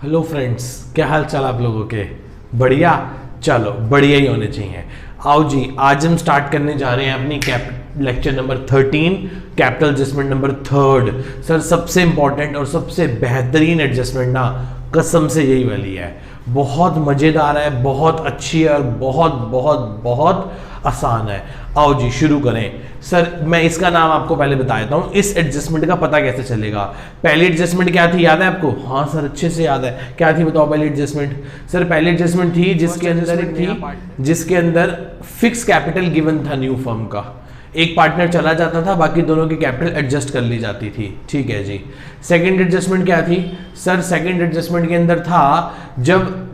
Hello friends, क्या हाल चाल आप लोगों के? बढ़िया। चलो बढ़िया ही होने चाहिए। आओ जी, आज हम स्टार्ट करने जा रहे हैं अपनी lecture number 13, capital adjustment number 3। Sir सबसे इंपॉर्टेंट और सबसे बेहतरीन एडजस्टमेंट ना कसम से यही वाली है। बहुत मज़ेदार है, बहुत अच्छी है और बहुत बहुत बहुत आसान है। आओ जी शुरू करें। सर मैं इसका नाम आपको पहले बता देता हूँ, इस एडजस्टमेंट का पता कैसे चलेगा। पहली एडजस्टमेंट क्या थी, याद है आपको? हाँ सर अच्छे से याद है। क्या थी बताओ पहली एडजस्टमेंट? सर पहली एडजस्टमेंट थी जिसके अंदर फिक्स कैपिटल गिवन था न्यू फर्म का। एक पार्टनर चला जाता था, बाकी दोनों की कैपिटल एडजस्ट कर ली जाती थी। ठीक है जी। सेकंड एडजस्टमेंट क्या थी? सर सेकंड एडजस्टमेंट के अंदर था जब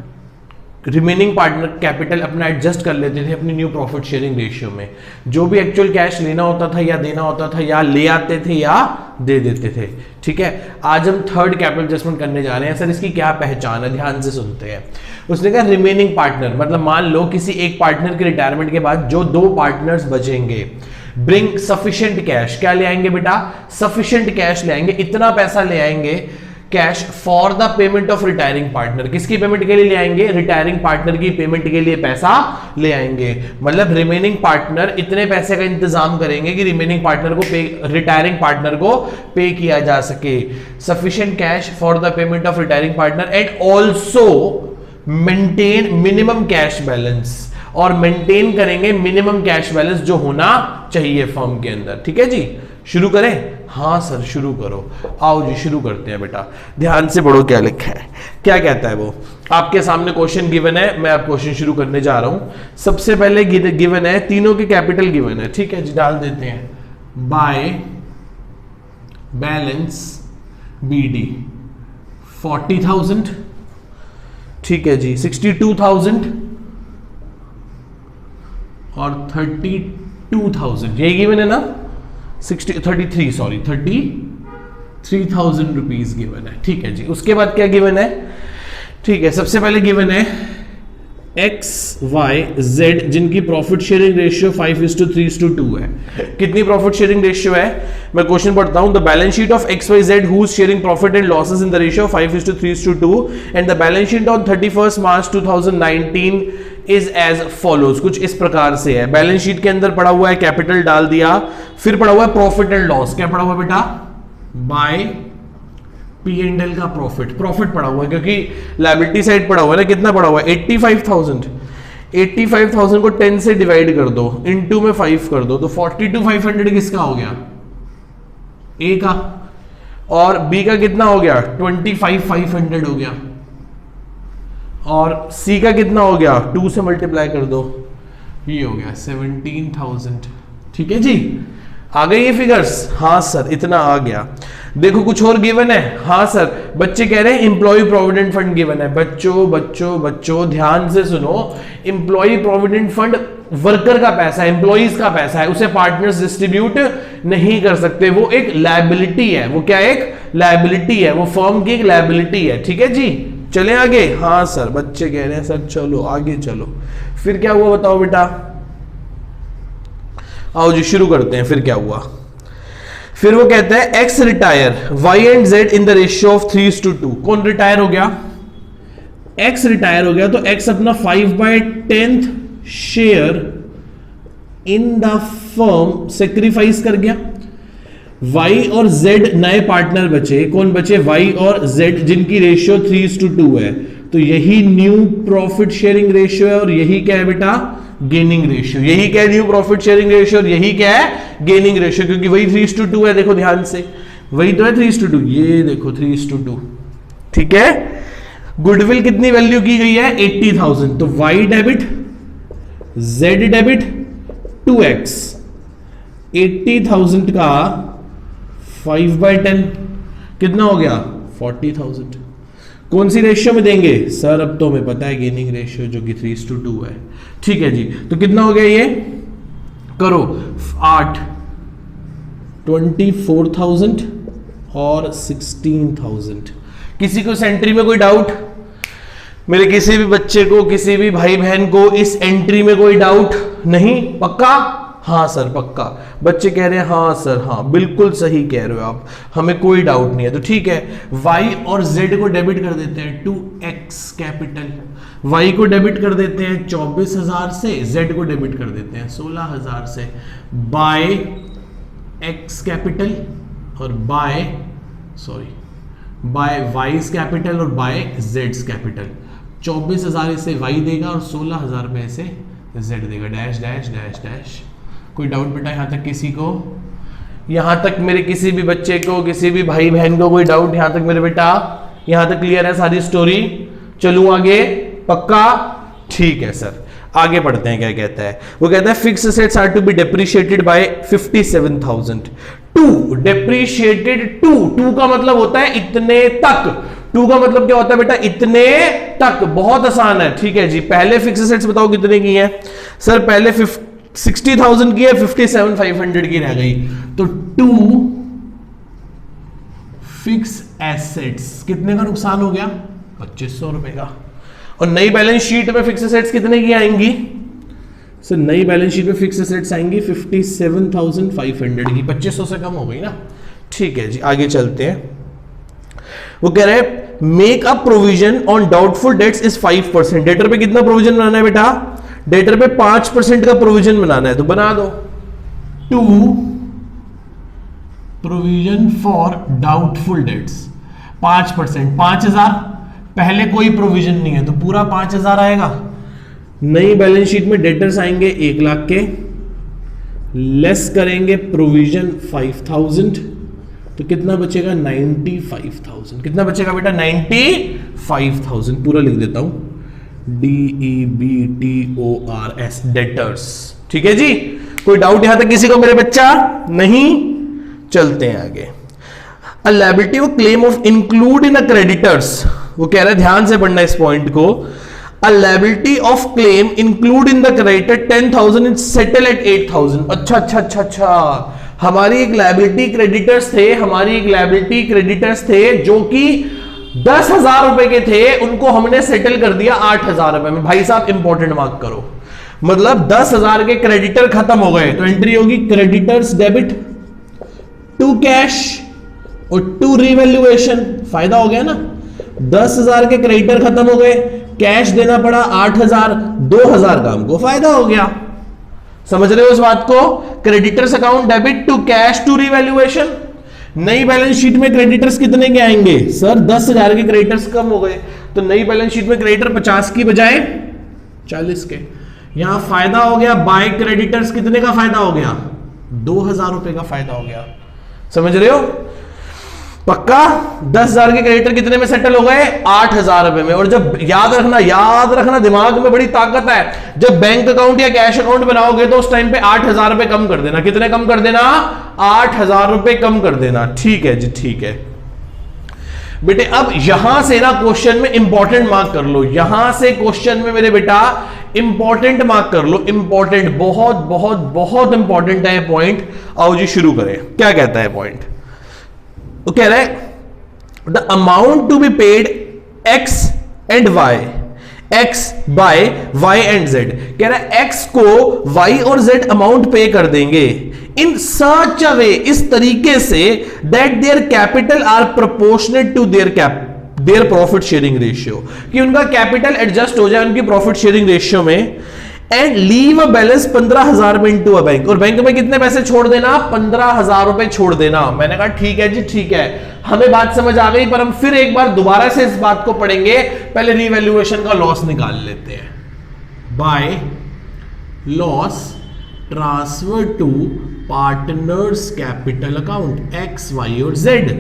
रिमेनिंग पार्टनर कैपिटल अपना एडजस्ट कर लेते थे अपनी न्यू प्रॉफिट शेयरिंग रेशियो में। जो भी एक्चुअल कैश लेना होता था या देना होता था, या ले आते थे या दे देते थे। ठीक है, आज हम थर्ड कैपिटल एडजस्टमेंट करने जा रहे हैं। सर इसकी क्या पहचान है, ध्यान से सुनते हैं। उसने कहा रिमेनिंग पार्टनर, मतलब मान लो किसी एक पार्टनर के रिटायरमेंट के बाद जो दो पार्टनर्स बचेंगे, ब्रिंग सफिशिएंट कैश। क्या ले आएंगे बेटा? सफिशिएंट कैश ले आएंगे, इतना पैसा ले आएंगे cash for the payment of retiring partner. किसकी पेमेंट के लिए ले आएंगे? रिटायरिंग पार्टनर की पेमेंट के लिए पैसा ले आएंगे। मतलब रिमेनिंग पार्टनर इतने पैसे का इंतजाम करेंगे कि रिमेनिंग पार्टनर को रिटायरिंग पार्टनर को पे किया जा सके। Sufficient cash for the payment of retiring partner and also maintain minimum cash balance, और मेंटेन करेंगे मिनिमम कैश बैलेंस जो होना चाहिए फर्म के अंदर। ठीक है जी, शुरू करें? हाँ सर शुरू करो। आओ जी शुरू करते हैं बेटा, ध्यान से पढ़ो क्या लिखा है, क्या कहता है वो। आपके सामने क्वेश्चन गिवन है, मैं अब क्वेश्चन शुरू करने जा रहा हूं। सबसे पहले गिवन है, तीनों के कैपिटल गिवन है। ठीक है जी, डाल देते हैं। बाय बैलेंस BD 40,000, ठीक है जी, 62,000 और 32,000, यही गिवन है ना? 33,000 रुपीज गिवन है। ठीक है जी, उसके बाद क्या गिवन है? ठीक है, सबसे पहले गिवन है XYZ जिनकी प्रॉफिट शेयरिंग रेशियो 5:3:2 है। कितनी प्रॉफिट शेयरिंग रेशियो है? मैं क्वेश्चन पढ़ता हूं। The balance sheet of XYZ whose sharing profit and losses in the ratio 5:3:2 and the balance sheet on 31 March 2019 is as follows. कुछ इस प्रकार से है। बैलेंस शीट के अंदर पड़ा हुआ है, कैपिटल डाल दिया, फिर पड़ा हुआ है प्रॉफिट एंड लॉस। क्या पड़ा हुआ बेटा? बाय P&L का प्रॉफिट पड़ा हुआ है, क्योंकि लायबिलिटी साइड पड़ा हुआ है ना। कितना पड़ा हुआ है? 85,000 को 10 से डिवाइड कर दो, इनटू में 5 कर दो, तो 42,500 किसका हो गया? A का। और B का कितना हो गया? 25,500 हो गया। और C का कितना हो गया? 2 से मल्टीप्लाई कर दो, ये हो गया 17,000। ठीक है जी, आ गई ये फिगर्स? हाँ सर इतना आ गया। देखो कुछ और गिवन है। हाँ सर, बच्चे कह रहे हैं एम्प्लॉय प्रोविडेंट फंड गिवन है। बच्चों ध्यान से सुनो। एम्प्लॉय प्रोविडेंट फंड वर्कर का पैसा है, एम्प्लॉइज का पैसा है, उसे पार्टनर्स डिस्ट्रीब्यूट नहीं कर सकते। वो एक लायबिलिटी है। वो क्या? एक लायबिलिटी है, वो फर्म की एक लायबिलिटी है। ठीक है जी, चले आगे। हाँ सर, बच्चे कह रहे हैं सर चलो आगे चलो। फिर क्या हुआ बताओ बेटा? आओ जी शुरू करते हैं। फिर क्या हुआ? फिर वो कहता है X retire Y and Z in the ratio of 3:2। कौन रिटायर हो गया? X रिटायर हो गया, तो X अपना 5/10 share in the firm sacrifice कर गया। Y और Z नए पार्टनर बचे। कौन बचे? Y और Z जिनकी रेशियो 3:2 है। तो यही न्यू प्रॉफिट शेयरिंग रेशियो है, और यही क्या है बेटा? Gaining ratio. यही क्या है? न्यू प्रॉफिट शेयरिंग रेशियो, और यही क्या है? गेनिंग रेशियो, क्योंकि वही 3:2 है। देखो ध्यान से, वही तो है 3:2, ये देखो 3:2। ठीक है, गुडविल कितनी वैल्यू की गई है? 80,000। तो Y debit Z debit 2x 80,000 का 5/10 कितना हो गया? 40,000। कौन सी रेशियो में देंगे? सर अब तो हमें पता है गेनिंग रेशियो, जो कि 3:2 है। ठीक है जी, तो कितना हो गया ये? करो 8 24,000 और 16,000। किसी को इस एंट्री में कोई डाउट? मेरे किसी भी बच्चे को, किसी भी भाई बहन को इस एंट्री में कोई डाउट नहीं? पक्का? हाँ सर पक्का। बच्चे कह रहे हैं हाँ सर, हाँ बिल्कुल सही कह रहे हो आप, हमें कोई डाउट नहीं है। तो ठीक है, y और z को डेबिट कर देते हैं 2x कैपिटल, y को डेबिट कर देते हैं 24,000 से, z को डेबिट कर देते हैं 16,000 से, बाय x कैपिटल और बाय वाइज कैपिटल और बाय जेड्स कैपिटल। 24,000 इसे y देगा और 16,000 रुपए से z देगा, डैश डैश डैश डैश। कोई डाउट बेटा यहां तक किसी को? यहां तक मेरे किसी भी बच्चे को, किसी भी भाई बहन को कोई डाउट यहां तक मेरे बेटा? यहां तक क्लियर है सारी स्टोरी? चलूं आगे? पक्का? ठीक है सर, आगे पढ़ते हैं क्या कहता है। वो कहता है fixed assets are to be depreciated by 57,000 to depreciated to का मतलब होता है इतने तक। टू का मतलब क्या होता है बेटा? इतने तक। बहुत आसान है, ठीक है जी। पहले फिक्स्ड एसेट्स बताओ कितने की है सर? पहले 60,000 की है, 57,500 की रह गई। तो टू फिक्स एसेट्स कितने का नुकसान हो गया? 2500 रुपए का। और नई बैलेंस शीट में फिक्स एसेट्स कितने की आएंगी सर? नई बैलेंस शीट में फिक्स एसेट्स आएंगी 57,500 की। 2500 से कम हो गई ना। ठीक है जी, आगे चलते हैं। वो कह रहे हैं make a provision on doubtful debts is 5%। Debtor पे कितना प्रोविजन बनाना है बेटा? डेटर पे 5% का प्रोविजन बनाना है, तो बना दो। To provision for doubtful debts 5%, 5,000। पहले कोई प्रोविजन नहीं है तो पूरा 5,000 आएगा। नई बैलेंस शीट में डेटर्स आएंगे 1 लाख के, लेस करेंगे प्रोविजन 5,000, तो कितना बचेगा? 95,000। कितना बचेगा बेटा? 95,000। पूरा लिख देता हूं, DEBTORS, डेटर्स। ठीक है जी, कोई डाउट यहां तक किसी को मेरे बच्चा? नहीं। चलते हैं आगे। अ liability of claim of include in a creditors. वो कह रहा है ध्यान से पढ़ना इस पॉइंट को। अ liability of claim include in the creditor 10,000 is settle at 8,000। अच्छा, हमारी एक लायबिलिटी क्रेडिटर्स थे जो कि 10,000 रुपए के थे, उनको हमने सेटल कर दिया 8,000 रुपए में। भाई साहब इंपॉर्टेंट मार्क करो, मतलब 10,000 के क्रेडिटर खत्म हो गए तो एंट्री होगी क्रेडिटर्स डेबिट टू कैश और टू रिवैल्यूएशन। फायदा हो गया ना, 10,000 के क्रेडिटर खत्म हो गए, कैश देना पड़ा 8,000, 2,000 का हमको फायदा हो गया। समझ रहे हो इस बात को? Creditors account debit to cash to revaluation. नई बैलेंस शीट में क्रेडिटर्स कितने के आएंगे सर? 10,000 के क्रेडिटर्स कम हो गए, तो नई बैलेंस शीट में क्रेडिटर 50 की बजाय 40 के। यहां फायदा हो गया बाय क्रेडिटर्स। कितने का फायदा हो गया? 2,000 रुपए का फायदा हो गया। समझ रहे हो? पक्का? 10,000 के क्रेडिटर कितने में सेटल हो गए? 8,000 रुपए में। और जब याद रखना, दिमाग में बड़ी ताकत है। जब बैंक अकाउंट या कैश अकाउंट बनाओगे तो उस टाइम पे 8,000 रुपए कम कर देना। कितने कम कर देना? 8,000 रुपए कम कर देना। ठीक है जी, ठीक है बेटे। अब यहां से ना क्वेश्चन में इंपॉर्टेंट मार्क कर लो। यहां से क्वेश्चन में मेरे बेटा इंपॉर्टेंट मार्क कर लो। इंपॉर्टेंट, बहुत बहुत बहुत इंपॉर्टेंट है पॉइंट। आओ जी शुरू करें। क्या कहता है पॉइंट? वो कह रहा है the amount to be paid x and y, x by y and z. कह रहा है एक्स को वाई और जेड अमाउंट पे कर देंगे इन सच अ वे, इस तरीके से that their capital are proportionate to their profit sharing ratio, कि उनका कैपिटल एडजस्ट हो जाए उनकी प्रॉफिट शेयरिंग रेशियो में। एंड लीव अ बैलेंस 15,000 में इनटू अ बैंक। और बैंक में कितने पैसे छोड़ देना? 15,000 रुपए छोड़ देना। मैंने कहा ठीक है जी, ठीक है, हमें बात समझ आ गई, पर हम फिर एक बार दोबारा से इस बात को पढ़ेंगे। पहले रिवैल्यूएशन का लॉस निकाल लेते हैं। By loss transfer to partners capital account x y और जेड।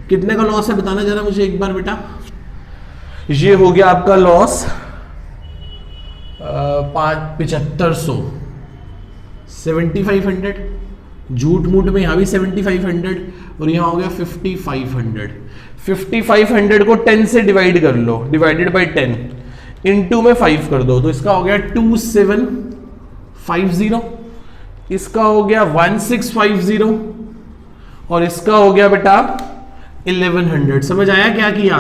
कितने का लॉस है बताना जरा मुझे एक बार बेटा। ये हो गया आपका लॉस 7500, 7500। झूठ मूठ में यहां भी 7500 और यहां हो गया 5500। 5500 को 10 से डिवाइड कर लो, डिवाइडेड बाय 10 इनटू में 5 कर दो, तो इसका हो गया 2750, इसका हो गया 1650 और इसका हो गया बेटा 1100। समझ आया क्या किया?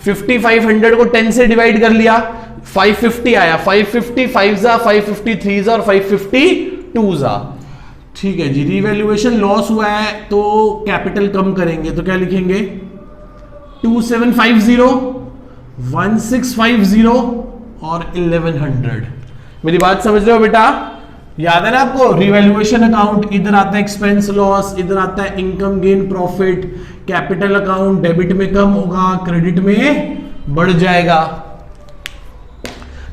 5500 को 10 से डिवाइड कर लिया, 550 आया, 550 5 जा, 550 3 जा और 550 2 जा। ठीक है जी, रिवैल्यूएशन लॉस हुआ है तो कैपिटल कम करेंगे तो क्या लिखेंगे 2750, 1650 और 1100। मेरी बात समझ रहे हो बेटा? याद है ना आपको, रिवैल्यूएशन अकाउंट इधर आता है एक्सपेंस लॉस, इधर आता है income gain profit. Capital account debit में कम होगा, क्रेडिट में बढ़ जाएगा।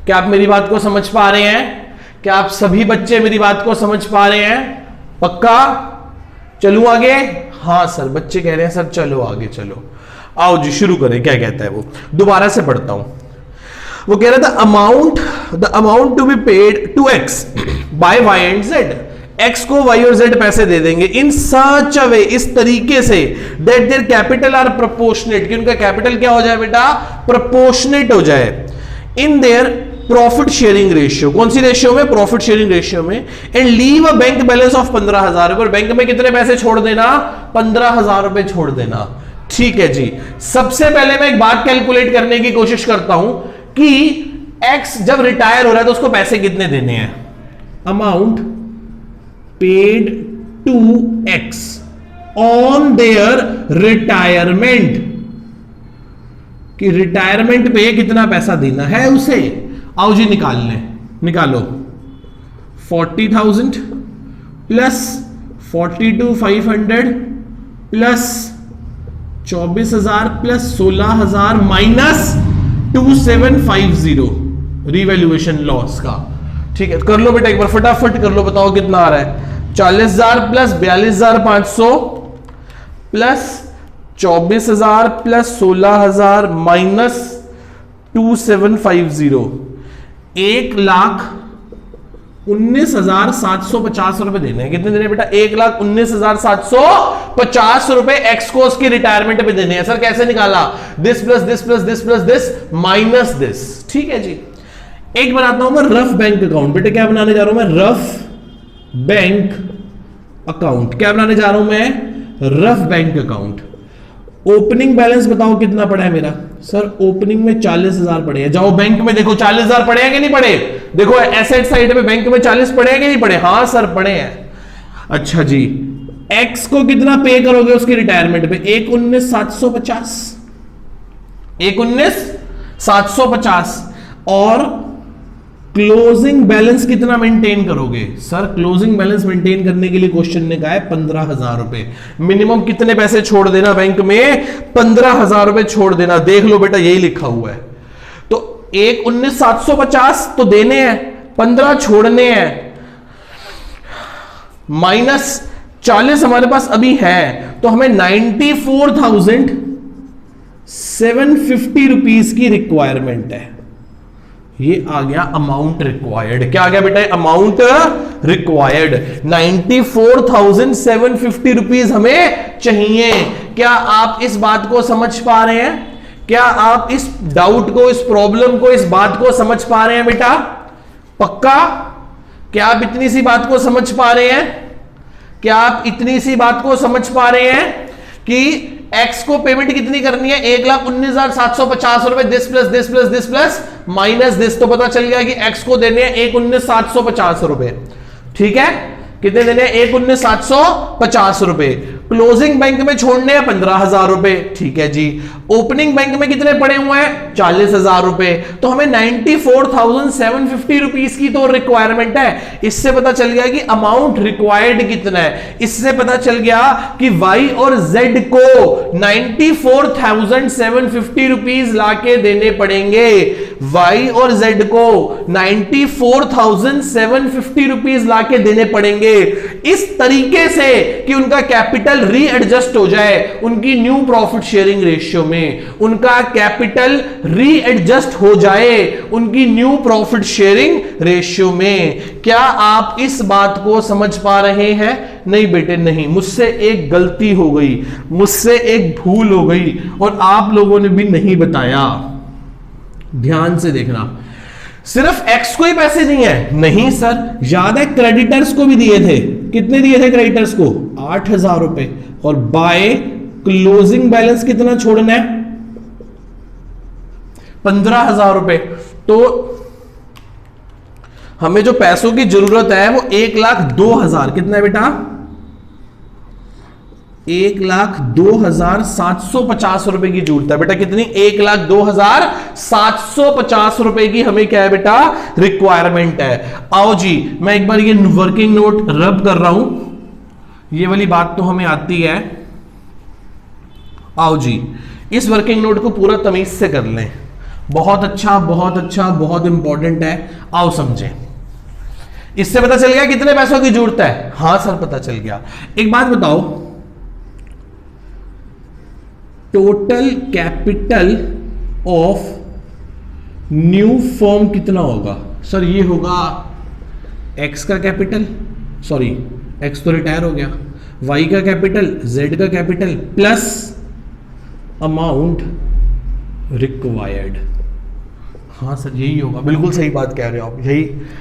क्या आप मेरी बात को समझ पा रहे हैं? क्या आप सभी बच्चे मेरी बात को समझ पा रहे हैं? पक्का? चलूं आगे? हाँ सर, बच्चे कह रहे हैं सर चलो आगे चलो। आओ जी शुरू करें, क्या कहता है वो, दोबारा से पढ़ता हूं। वो कह रहा था the amount to be paid to x by y and z. X को वाई और जेड पैसे दे देंगे इन सच अ वे, इस तरीके से that their capital are proportionate, कि उनका कैपिटल क्या हो जाए बेटा? प्रोपोर्शनेट हो जाए in their profit sharing ratio. कौन सी रेशियो में? प्रॉफिट शेयरिंग रेशियो में। And leave a bank balance of 15,000 रुपए। बैंक में कितने पैसे छोड़ देना? 15,000 रुपए छोड़ देना। ठीक है जी, सबसे पहले मैं एक बात कैलकुलेट करने की कोशिश करता हूं कि एक्स जब रिटायर हो रहा है तो उसको पैसे कितने देने हैं। Amount paid to x on their retirement, कि रिटायरमेंट पे कितना पैसा देना है उसे। आओ जी निकाल लें, निकालो। 40,000 plus 42,500 plus 24,000 plus 16,000 minus 2750 revaluation loss का। ठीक है, कर लो बेटा एक बार फटाफट कर लो, बताओ कितना आ रहा है। 40,000 प्लस 42,500 प्लस 24,000 प्लस 16,000 माइनस 2750, 1,19,750 रुपए देने हैं। कितने देने बेटा? 1,19,750 रुपए एक्स को उसकी रिटायरमेंट पे देने हैं। सर कैसे निकाला? This plus this plus this plus this minus this. ठीक है जी, एक बनाता हूं मैं रफ बैंक अकाउंट। बेटा क्या बनाने जा रहा हूं मैं? Rough bank account. क्या बनाने जा रहा हूं मैं? Rough bank account. Opening balance बताओ कितना पड़ा है मेरा? सर ओपनिंग में 40,000 पड़े हैं। जाओ बैंक में देखो 40,000 पड़े हैं कि नहीं पड़े। देखो एसेट साइड में बैंक में 40 पड़े हैं कि नहीं पड़े? हाँ सर पड़े हैं। अच्छा जी, एक्स को कितना पे करोगे उसकी रिटायरमेंट पे? 1,19,750, 1,19,750। और क्लोजिंग बैलेंस कितना मेंटेन करोगे? सर क्लोजिंग बैलेंस मेंटेन करने के लिए क्वेश्चन ने कहा है 15,000 रुपए। मिनिमम कितने पैसे छोड़ देना बैंक में? 15,000 रुपए छोड़ देना। देख लो बेटा यही लिखा हुआ है। तो 1,19,750 तो देने हैं, 15 छोड़ने हैं, माइनस 40 हमारे पास अभी है, तो हमें 94,750 रुपीस की रिक्वायरमेंट है। ये आ गया अमाउंट रिक्वायर्ड। क्या आ गया बेटा? अमाउंट रिक्वायर्ड 94,750 रुपीज हमें चाहिए। क्या आप इस बात को समझ पा रहे हैं? क्या आप इस डाउट को, इस प्रॉब्लम को, इस बात को समझ पा रहे हैं बेटा? पक्का? क्या आप इतनी सी बात को समझ पा रहे हैं? क्या आप इतनी सी बात को समझ पा रहे हैं कि एक्स को पेमेंट कितनी करनी है? 1,19,750 रुपए। This plus this plus this plus minus this, तो पता चल गया कि एक्स को देने हैं 1,19,750 रुपए। ठीक है, कितने देने हैं? 1,19,750 रुपए। क्लोजिंग बैंक में छोड़ने हैं 15,000 रुपए। ठीक है जी, ओपनिंग बैंक में कितने पड़े हुए हैं? 40,000 रुपए। तो हमें 94,750 रुपीस की तो रिक्वायरमेंट है। इससे पता चल गया कि अमाउंट रिक्वायर्ड कितना है। इससे पता चल गया कि वाई और जेड को 94,750 रुपीस लाके देने पड़ेंगे। वाई और जेड को 94,750 रुपीस लाके देने पड़ेंगे इस तरीके से कि उनका कैपिटल रीएडजस्ट हो जाए उनकी न्यू प्रॉफिट शेयरिंग रेशियो में। उनका कैपिटल रीएडजस्ट हो जाए उनकी न्यू प्रॉफिट शेयरिंग रेशियो में। क्या आप इस बात को समझ पा रहे हैं? नहीं बेटे नहीं, मुझसे एक गलती हो गई, मुझसे एक भूल हो गई और आप लोगों ने भी नहीं बताया। ध्यान से देखना, सिर्फ एक्स को ही पैसे दिए हैं? नहीं सर, याद है क्रेडिटर्स को भी दिए थे। कितने दिए थे क्रेडिटर्स को? 8,000 रुपए। और बाय क्लोजिंग बैलेंस कितना छोड़ना है? 15,000 रुपए। तो हमें जो पैसों की जरूरत है वो 1,02,000, कितना है बेटा? 1,02,750 रुपए की जरूरत है बेटा। कितनी? 1,02,750 रुपए की हमें क्या है बेटा? रिक्वायरमेंट है। आओ जी, मैं एक बार ये वर्किंग नोट रब कर रहा हूं, ये वाली बात तो हमें आती है। आओ जी, इस वर्किंग नोट को पूरा तमीज से कर लें। बहुत अच्छा, बहुत अच्छा, बहुत इंपॉर्टेंट है। आओ समझें। इससे पता चल गया कितने पैसों की जरूरत है? हां सर पता चल गया। एक बात बताओ, total capital of new firm कितना होगा? सर ये होगा एक्स का कैपिटल, सॉरी एक्स तो रिटायर हो गया, वाई का कैपिटल, जेड का कैपिटल प्लस अमाउंट रिक्वायर्ड। हाँ सर यही होगा, बिल्कुल सही बात कह रहे हो आप,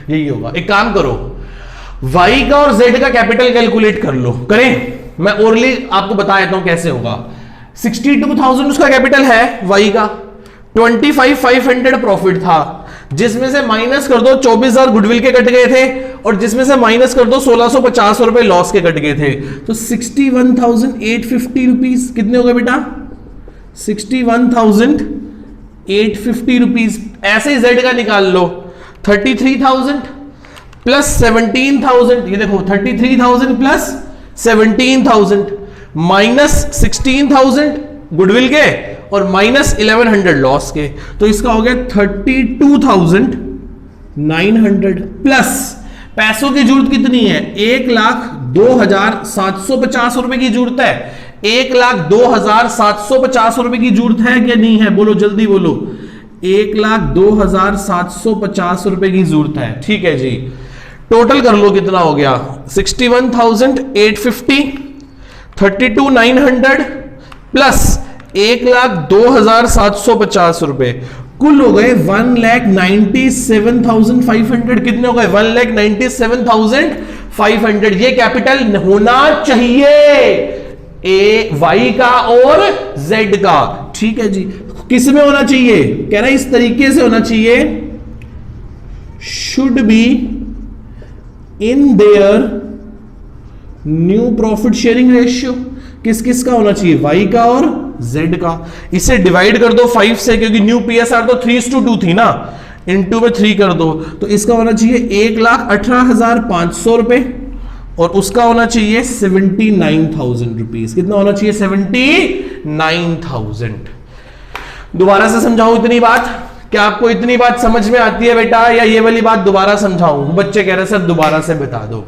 यही होगा। एक काम करो, वाई का और जेड का कैपिटल कैलकुलेट कर लो। करें? मैं ओरली आपको बता देता हूं कैसे होगा। 62,000 उसका कैपिटल है वाई का, 25,500 प्रॉफिट था, जिसमें से माइनस कर दो 24,000 गुडविल के कट गए थे, और जिसमें से माइनस कर दो 1,650 रुपए लॉस के कट गए थे। तो 61,850 रुपीज कितने हो गए बेटा? 61,850 रुपीज। ऐसे ही जेड का निकाल लो, 33,000 प्लस 17,000, ये देखो 33,000 प्लस 17,000 माइनस 16,000 गुडविल के और माइनस 1,100 लॉस के, तो इसका हो गया 32,900 प्लस पैसों की जरूरत कितनी है? 1,02,750 रुपए की जरूरत है। 1,02,750 रुपए की जरूरत है कि नहीं है? बोलो जल्दी बोलो। 1,02,750 रुपए की जरूरत है। ठीक है जी, टोटल कर लो कितना हो गया? 61,850, 32,900 प्लस 1,02,750 रुपए, कुल हो गए 1,97,500। कितने हो गए? 1,97,500। ये कैपिटल होना चाहिए ए वाई का और जेड का। ठीक है जी, किस में होना चाहिए? कह रहा है इस तरीके से होना चाहिए, should be in their new profit sharing ratio. किस किस का होना चाहिए? वाई का और जेड का। इसे डिवाइड कर दो 5 से, क्योंकि न्यू पीएसआर तो 3:2 थी ना, इनटू में 3 कर दो, तो इसका होना चाहिए 1,18,500 रुपए, और उसका होना चाहिए 79,000 रुपीज। कितना होना चाहिए? 79,000। दोबारा से समझाऊं इतनी बात? क्या आपको इतनी बात समझ में आती है बेटा, या ये वाली बात दोबारा समझाऊं? बच्चे कह रहे सर दोबारा से बता दो।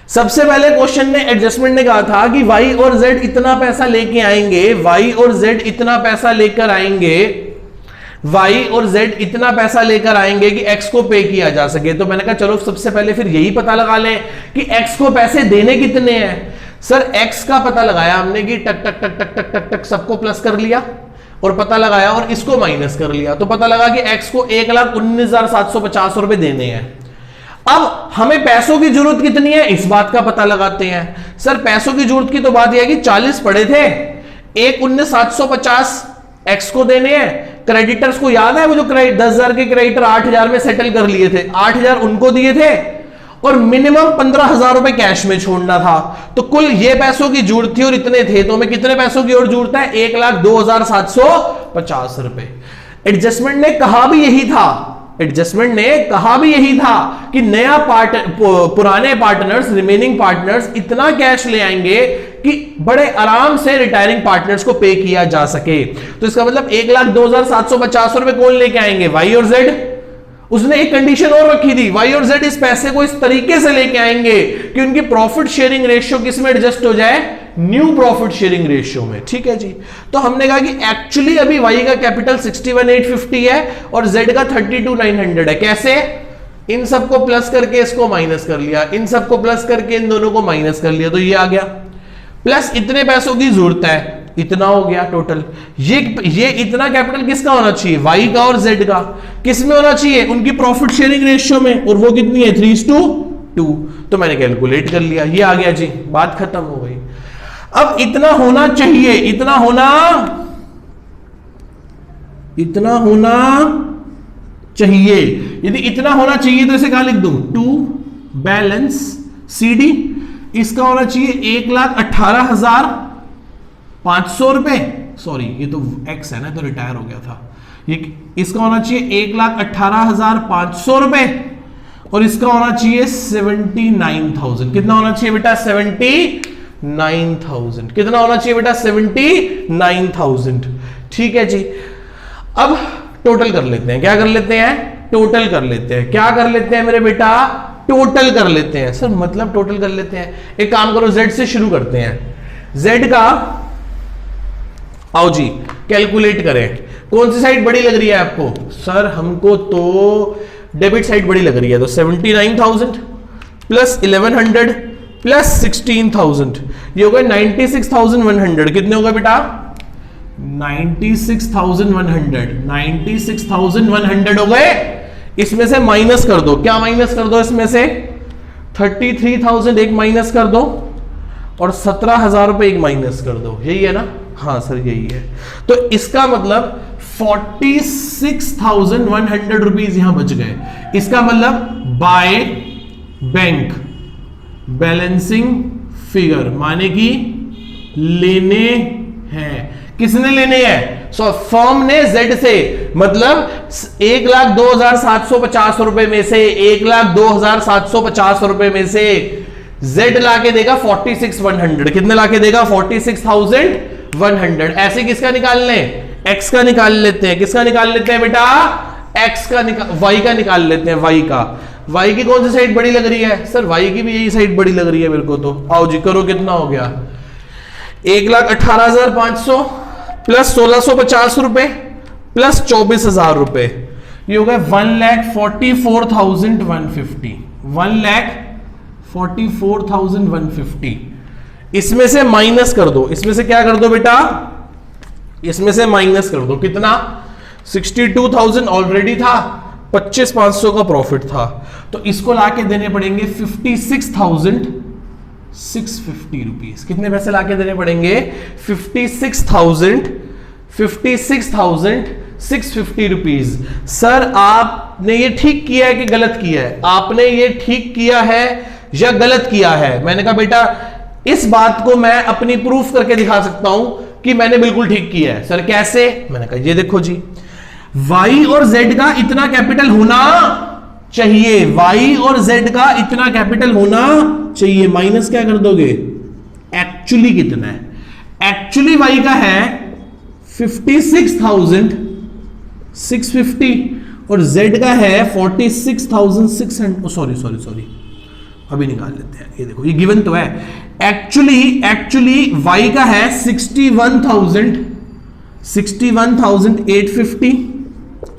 सबसे पहले क्वेश्चन में एडजस्टमेंट ने कहा था कि y और z इतना पैसा लेके आएंगे, y और z इतना पैसा लेकर आएंगे, y और z इतना पैसा लेकर आएंगे कि x को पे किया जा सके। तो मैंने कहा चलो सबसे पहले फिर यही पता लगा लें कि x को पैसे देने कितने हैं। सर x का पता लगाया हमने कि टक टक टक टक टक टक टक सबको प्लस कर लिया और पता लगाया और इसको माइनस कर लिया, तो पता लगा कि x को 1,19,750 रुपए देने हैं। अब हमें पैसों की जरूरत कितनी है इस बात का पता लगाते हैं। सर पैसों की जरूरत की तो बात यह है कि 40 पड़े थे, 1,19,750 एक्स को देने हैं। क्रेडिटर्स को याद है वो जो 10,000 के क्रेडिटर 8,000 में सेटल कर लिए थे, 8,000 उनको दिए थे और मिनिमम 15,000 रुपए कैश में छोड़ना था। तो कुल ये पैसों की जरूरत थी और इतने थे, तो हमें कितने पैसों की और जरूरत है? 1,02,750 रुपए। एडजस्टमेंट ने कहा भी यही था, एडजस्टमेंट ने कहा भी यही था कि नया पुराने पार्टनर्स, रिमेनिंग पार्टनर्स इतना कैश ले आएंगे कि बड़े आराम से रिटायरिंग पार्टनर्स को पे किया जा सके। तो इसका मतलब 1,02,750 रुपए कौन लेके आएंगे? वाई और जेड। उसने एक कंडीशन और रखी थी, वाई और जेड इस पैसे को इस तरीके से लेके आएंगे कि उनकी प्रॉफिट शेयरिंग रेशियो किस में एडजस्ट हो जाए? न्यू प्रॉफिट शेयरिंग रेशियो में। ठीक है जी, तो हमने कहा कि एक्चुअली अभी वाई का कैपिटल 61,850 है और जेड का 32,900 है। कैसे? इन सबको प्लस करके इसको माइनस कर लिया, इन सबको प्लस करके इन दोनों को माइनस कर लिया, तो ये आ गया। प्लस इतने पैसों की जरूरत है, इतना हो गया टोटल। ये इतना कैपिटल किसका होना चाहिए? वाई का और जेड का। किस में होना चाहिए? उनकी प्रॉफिट शेयरिंग रेशियो में, और वो कितनी है? 3:2। तो मैंने कैलकुलेट कर लिया, ये आ गया जी, बात खत्म हो गई। अब इतना होना चाहिए, इतना होना चाहिए। यदि इतना होना चाहिए तो इसे कहां लिख दूं, टू बैलेंस CD, इसका होना चाहिए 1,18,500 रुपए, सॉरी ये तो एक्स है ना, तो रिटायर हो गया था, ये इसका होना चाहिए 1,18,500 रुपए, और इसका होना चाहिए 79,000। कितना होना चाहिए बेटा, 79,000। कितना होना चाहिए बेटा, 79,000। ठीक है जी। अब टोटल कर लेते हैं, क्या कर लेते हैं, टोटल कर लेते हैं, क्या कर लेते हैं मेरे बेटा, टोटल कर लेते हैं। सर मतलब टोटल कर लेते हैं, एक काम करो Z से शुरू करते हैं, Z का आओ जी कैलकुलेट करें। कौन सी साइड बड़ी लग रही है आपको, सर हमको तो डेबिट साइड बड़ी लग रही है, तो 79,000 प्लस 1100 प्लस 16,000, ये हो गए 96,100। कितने हो गए बेटा, 96,100 हो गए। इसमें से माइनस कर दो, क्या माइनस कर दो, इसमें से 33,000 एक माइनस कर दो, और 17,000 रुपए एक माइनस कर दो, यही है ना, हाँ सर यही है। तो इसका मतलब 46,100 रुपीज यहां बच गए। इसका मतलब बाय बैंक बैलेंसिंग फिगर, माने कि लेने हैं, किसने लेने हैं, सो फर्म ने Z से, मतलब 1,02,750 रुपए में से 1,02,750 रुपए में से Z लाके देगा 46,100। कितने लाके देगा, 46,100। ऐसे किसका निकाल लें, X का निकाल लेते हैं। किसका निकाल लेते हैं बेटा, X का Y का निकाल लेते हैं, Y का। Y की कौन सी साइड बड़ी लग रही है, सर Y की भी यही साइड बड़ी लग रही है मेरे को, तो आओ जी करो, कितना हो गया, 1,18,500 प्लस 1,650 रुपए प्लस 24,000 रुपए, ये हो गया 1,44,150। 1,44,150 इसमें से माइनस कर दो, इसमें से क्या कर दो बेटा, इसमें से माइनस कर दो, कितना, 62,000 ऑलरेडी था, 25,500 का प्रॉफिट था, तो इसको लाके देने पड़ेंगे 56,650 रुपीज। कितने पैसे लाके देने पड़ेंगे, 56,650 रुपीज। सर आपने ये ठीक किया है कि गलत किया है, आपने ये ठीक किया है या गलत किया है। मैंने कहा बेटा इस बात को मैं अपनी प्रूफ करके दिखा सकता हूं कि मैंने बिल्कुल ठीक किया है। सर कैसे, मैंने कहा ये देखो जी, Y और Z का इतना कैपिटल होना चाहिए, Y और Z का इतना कैपिटल होना चाहिए, माइनस क्या कर दोगे, एक्चुअली कितना है, एक्चुअली Y का है 56,650 और Z का है 46,600, सॉरी अभी निकाल लेते हैं, ये देखो ये गिवन तो है, एक्चुअली Y का है 61,850,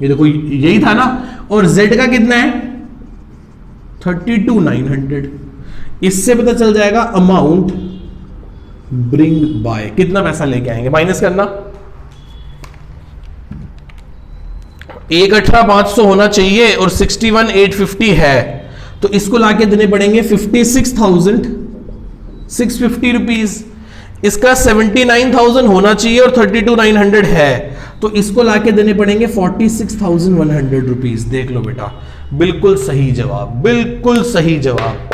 ये देखो यही था ना, और Z का कितना है 32,900। इससे पता चल जाएगा अमाउंट ब्रिंग बाय, कितना पैसा लेके आएंगे, माइनस करना, 1,18,500 होना चाहिए और 61,850 है, तो इसको लाके देने पड़ेंगे 56,650 रुपीज। इसका 79,000 होना चाहिए और 32,900 है, तो इसको लाके देने पड़ेंगे 46,100 रुपीज। देख लो बेटा, बिल्कुल सही जवाब, बिल्कुल सही जवाब।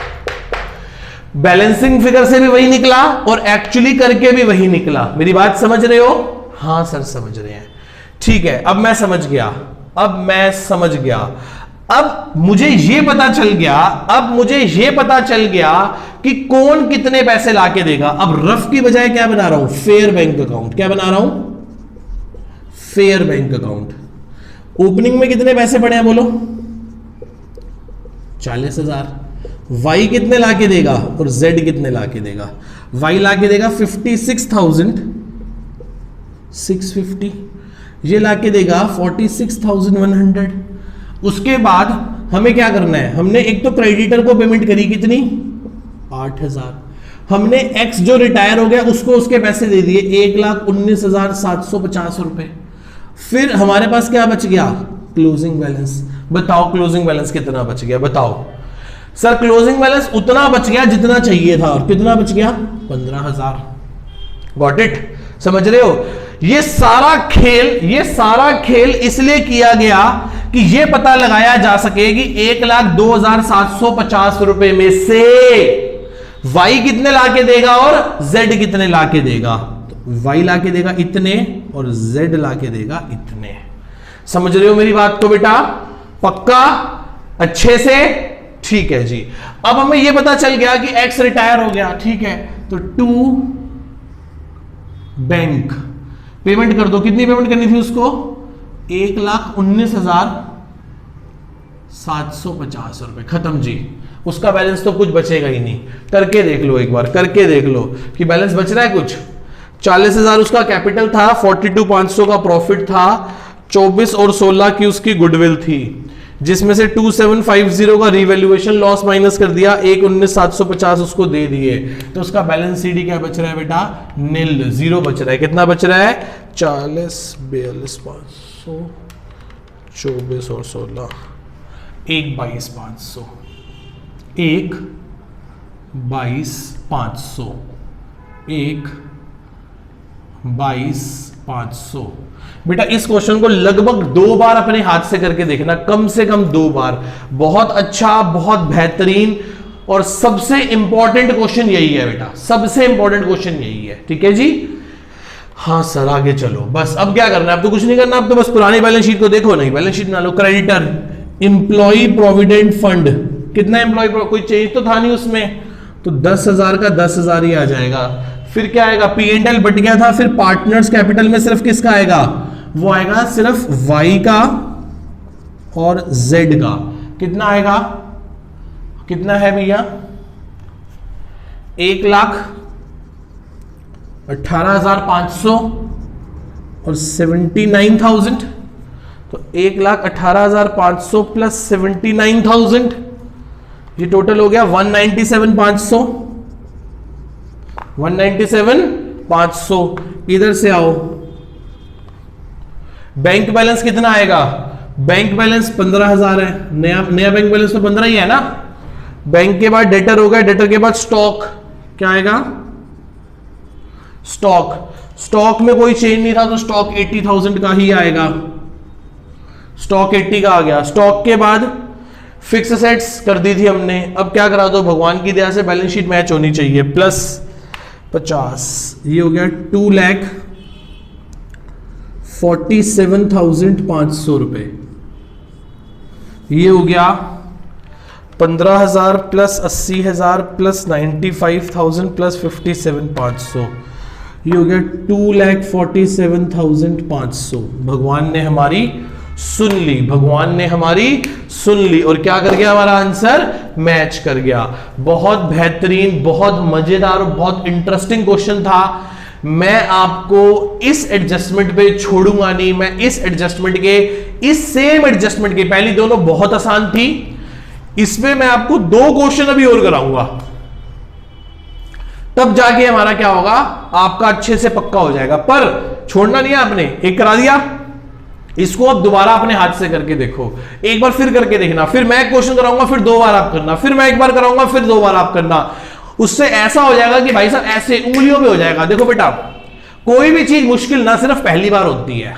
बैलेंसिंग फिगर से भी वही निकला और एक्चुअली करके भी वही निकला। मेरी बात समझ रहे हो, हाँ सर समझ रहे हैं, ठीक है। अब मैं समझ गया, अब मुझे ये पता चल गया कि कौन कितने पैसे लाके देगा। अब रफ की बजाय क्या बना रहा हूं, फेयर बैंक अकाउंट। क्या बना रहा हूं, फेयर बैंक अकाउंट। ओपनिंग में कितने पैसे पड़े हैं बोलो, 40,000। Y कितने लाके देगा और Z कितने लाके देगा, Y लाके देगा 56,650, ये लाके देगा 46,100। उसके बाद हमें क्या करना है, हमने एक तो क्रेडिटर को पेमेंट करी कितनी, 8,000। हमने X जो रिटायर हो गया उसको उसके पैसे दे दिए 1,19,750 रुपए। फिर हमारे पास क्या बच गया, क्लोजिंग बैलेंस। बताओ क्लोजिंग बैलेंस कितना बच गया, बताओ सर। क्लोजिंग बैलेंस उतना बच गया जितना चाहिए था, और कितना बच गया, 15,000। गॉट इट, समझ रहे हो। ये सारा खेल इसलिए किया गया कि यह पता लगाया जा सके कि 1,02,750 रुपए में से y कितने लाके देगा और z कितने लाके देगा। तो y लाके देगा इतने और z लाके देगा इतने। समझ रहे हो मेरी बात को बेटा? पक्का? अच्छे से? ठीक है जी। अब हमें यह पता चल गया कि x रिटायर हो गया, ठीक है, तो टू बैंक पेमेंट कर दो। कितनी पेमेंट करनी थी उसको? 1,19,750 रुपए। खत्म जी, उसका बैलेंस तो कुछ बचेगा ही नहीं। करके देख लो, एक बार करके देख लो कि बैलेंस बच रहा है कुछ। 40,000 उसका कैपिटल था, 42,500 का प्रॉफिट था, 24 और 16 की उसकी गुडविल थी, जिसमें से 2750 का रिवैल्यूएशन लॉस माइनस कर दिया, 1,19,750 उसको दे दिए। तो उसका बैलेंस सीडी क्या बच रहा है बेटा? नील, जीरो बच रहा है। कितना बच रहा है? 40, 42,500, 24 और 16, 1,22,500, 1,22,500, 1,22,500। बेटा इस क्वेश्चन को लगभग 2 बार अपने हाथ से करके देखना, कम से कम 2 बार। बहुत अच्छा, बहुत बेहतरीन और सबसे इंपॉर्टेंट क्वेश्चन यही है बेटा, सबसे इंपॉर्टेंट क्वेश्चन यही है। ठीक है जी? हाँ सर, आगे चलो। बस अब क्या करना है? अब तो कुछ नहीं करना, अब तो बस पुरानी बैलेंस शीट को देखो, नहीं बैलेंस शीट बना लो। क्रेडिटर इंप्लॉई प्रोविडेंट फंड, कितना एम्प्लॉय, कोई चेंज तो था नहीं उसमें, तो 10,000 का 10,000 ही आ जाएगा। फिर क्या आएगा? P&L बट गया था, फिर पार्टनर्स कैपिटल में सिर्फ किसका आएगा? वो आएगा सिर्फ Y का और Z का। कितना आएगा? कितना है भैया? 1,18,500 और 79,000। तो 1,18,500 प्लस 79,000, ये टोटल हो गया 197,500। 197,500। इधर से आओ, बैंक बैलेंस कितना आएगा? बैंक बैलेंस 15,000 है, नया बैंक बैलेंस तो 15 ही है ना। बैंक के बाद डेटर हो गया, डेटर के बाद स्टॉक, क्या आएगा? स्टॉक में कोई चेंज नहीं था, तो स्टॉक 80,000 का ही आएगा। स्टॉक 80 का आ गया। स्टॉक के बाद फिक्स एसेट्स कर दी थी हमने, अब क्या करा दो, भगवान की दया से बैलेंस शीट मैच होनी चाहिए। प्लस 50, ये हो गया 2,47,500 रुपए। ये हो गया 15,000 प्लस 80,000 प्लस 95,000 प्लस 57,500, ये हो गया 2,47,500। भगवान ने हमारी सुन ली, भगवान ने हमारी सुन ली, और क्या कर गया? हमारा आंसर मैच कर गया। बहुत बेहतरीन, बहुत मजेदार और बहुत इंटरेस्टिंग क्वेश्चन था। मैं आपको इस एडजस्टमेंट पे छोड़ूंगा नहीं, मैं इस एडजस्टमेंट के, इस सेम एडजस्टमेंट के, पहली दोनों बहुत आसान थी, इसमें मैं आपको 2 क्वेश्चन अभी और कराऊंगा, तब जाके हमारा क्या होगा, आपका अच्छे से पक्का हो जाएगा। पर छोड़ना नहीं है आपने, एक करा दिया, इसको अब दोबारा अपने हाथ से करके देखो, एक बार फिर करके देखना, फिर मैं क्वेश्चन कराऊंगा, फिर 2 बार आप करना, फिर मैं एक बार कराऊंगा, फिर 2 बार आप करना। उससे ऐसा हो जाएगा कि भाई साहब ऐसे उंगलियों पे हो जाएगा। देखो बेटा, कोई भी चीज मुश्किल ना सिर्फ पहली बार होती है,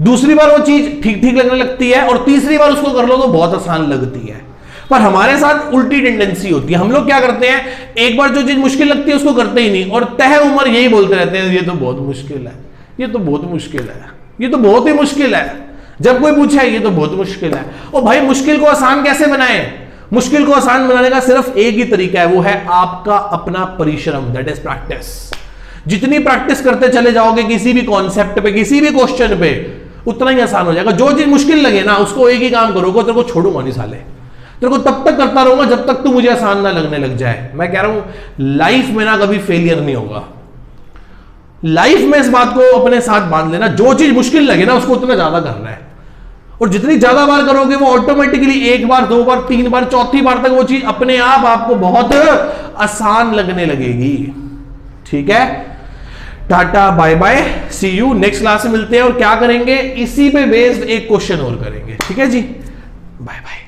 दूसरी बार वो चीज ठीक ठीक लगने लगती है, और तीसरी बार उसको कर लो तो बहुत आसान लगती है। पर हमारे साथ उल्टी टेंडेंसी होती है, हम लोग क्या करते हैं, एक बार जो चीज मुश्किल लगती है उसको करते ही नहीं, और तह उम्र यही बोलते रहते हैं, ये तो बहुत मुश्किल है, ये तो बहुत मुश्किल है, ये तो बहुत ही मुश्किल है। जब कोई पूछे ये तो बहुत मुश्किल है, और भाई मुश्किल को आसान कैसे बनाएं? मुश्किल को आसान बनाने का सिर्फ एक ही तरीका है, वो है आपका अपना परिश्रम, दैट इज प्रैक्टिस। जितनी प्रैक्टिस करते चले जाओगे किसी भी कॉन्सेप्ट पे, किसी भी क्वेश्चन पे, उतना ही आसान हो जाएगा। जो चीज मुश्किल लगे ना, उसको एक ही काम करोगे, तेरे को छोड़ूंगा नहीं साले, तेरे को तब तक करता रहूंगा जब तक तू मुझे आसान ना लगने लग जाए। मैं कह रहा हूं लाइफ में ना कभी फेलियर नहीं होगा। लाइफ में इस बात को अपने साथ बांध लेना, जो चीज मुश्किल लगे ना उसको उतना ज्यादा करना है, और जितनी ज्यादा बार करोगे वो ऑटोमेटिकली 1 बार 2 बार 3 बार 4थी बार तक वो चीज अपने आप आपको बहुत आसान लगने लगेगी। ठीक है, tata bye bye, see you, next class में मिलते हैं। और क्या करेंगे, इसी पे बेस्ड एक क्वेश्चन और करेंगे। ठीक है जी, बाय बाय।